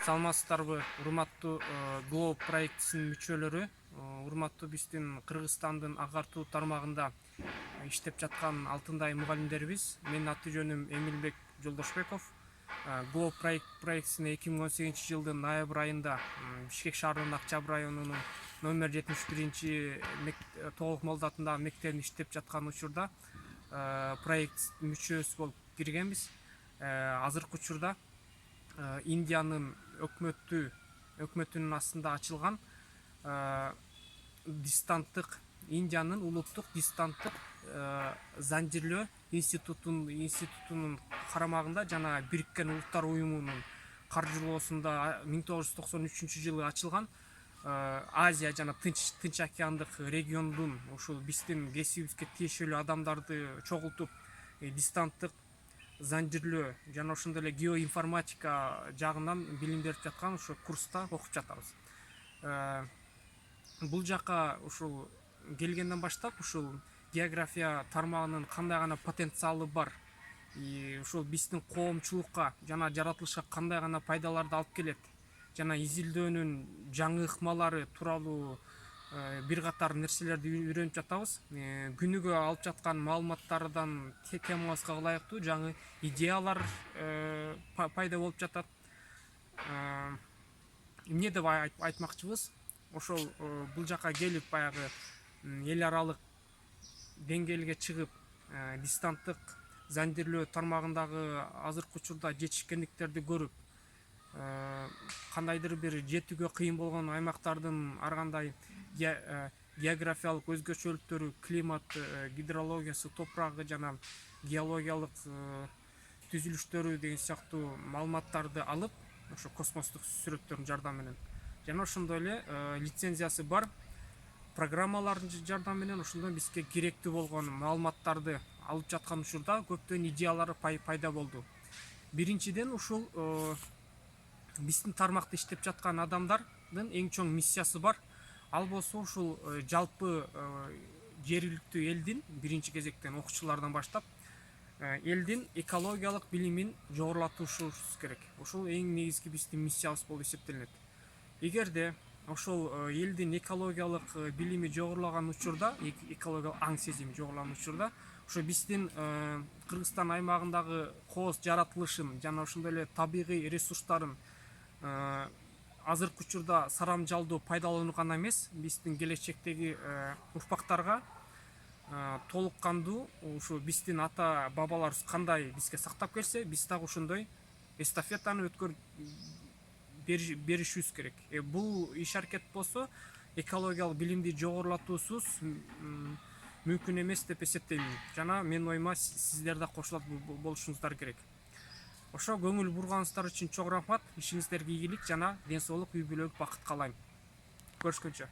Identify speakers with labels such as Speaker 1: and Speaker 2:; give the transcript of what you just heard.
Speaker 1: Саламатсыздарбы, урматтуу Globe проектисинин мүчөлөрү, урматтуу биздин Кыргызстандын агартуу тармагында иштеп жаткан алтындай мугалимдерибиз. Менин аты жөнүм Эмилбек Жолдошбеков. Globe проектисине 2018 жылдын ноябрь айында Бишкек шаарынын Акчабыр районунун номер 71 толук молдатындагы мектебинде иштеп жаткан учурда проект мүчөсү болуп киргенбиз. Азыркы учурда Индиянын өкмөтүнүн астында ачылган дистанттык Индиянын улуттук дистанттык занжирлөө институтунун карамагында жана Бириккен Улуттар уюмунун каржылоосунда 1993 жылы ачылган Азия жана Тынч океандык региондун ушул биздин кесибибизге тиешелүү адамдарды чогултуп дистанттык занжирлөө жана ошондой эле геоинформатика жагынан билим берип жаткан ошо курста окуп жатабыз. Бул жака ушул келгенден баштап ушул география тармагынын кандай гана потенциалы бар, ушул биздин коомчулукка жана жаратылышка кандай гана пайдаларды алып келет жана изилдөөнүн жаңы ыкмалары тууралуу бир катар нерселерди үйрөнүп жатабыз. Күнүгө алып жаткан маалыматтардан темабызга ылайыктуу жаңы идеялар пайда болуп жатат. Эмне деп айтмакчыбыз? Ошол бул жака келип баягы эл аралык деңгээлге чыгып дистанттык занжирлөө тармагындагы азыркы учурда жетишкендиктерди көрүп, кандайдыр бир жетүүгө кыйын болгон аймактардын ар кандай географиялык өзгөчөлүктөрү, климат, гидрологиясы, топурагы жана геологиялык түзүлүштөрү деген сыяктуу маалыматтарды алып, ошо космостук сүрөттөрдүн жардамы менен жана ошондой эле лицензиясы бар программалардын жардамы менен ошондон бизге керектүү болгон маалыматтарды алып жаткан учурда көптөгөн идеялар пайда болду. Биринчиден, ушул биздин тармакта иштеп жаткан адамдардын эң чоң миссиясы бар. Ал болсо ушул жалпы жергиликтүү элдин, биринчи кезектен окуучулардан баштап, элдин экологиялык билимин жогорулатушубуз керек. Ушул эң негизги биздин миссиябыз болуп эсептелинет. Эгерде ошол элдин экологиялык билими жогорулаган учурда, экологиялык аң сезими жогорулаган учурда, ошо биздин Кыргызстан аймагындагы кооз жаратылышын жана ошондой эле табигый ресурстарын азыркы учурда сарамжалдуу пайдалануу гана эмес, биздин келечектеги урпактарга толук кандуу ушу биздин ата бабаларыбыз кандай бизге сактап келсе, биз дагы ошондой эстафетаны беришибиз керек. Бул иш аракет болсо экологиялык билимди жогорулатуусуз мүмкүн эмес деп эсептейм. Жана менин оюма сиздер да кошулат болушуңуздар керек. Ошо көңүл бурганыңыздар үчүн чоң рахмат. Ишиңиздерге ийгилик жана ден соолук, үй бүлөлүк бакыт каалайм. Көрүшкөнчө.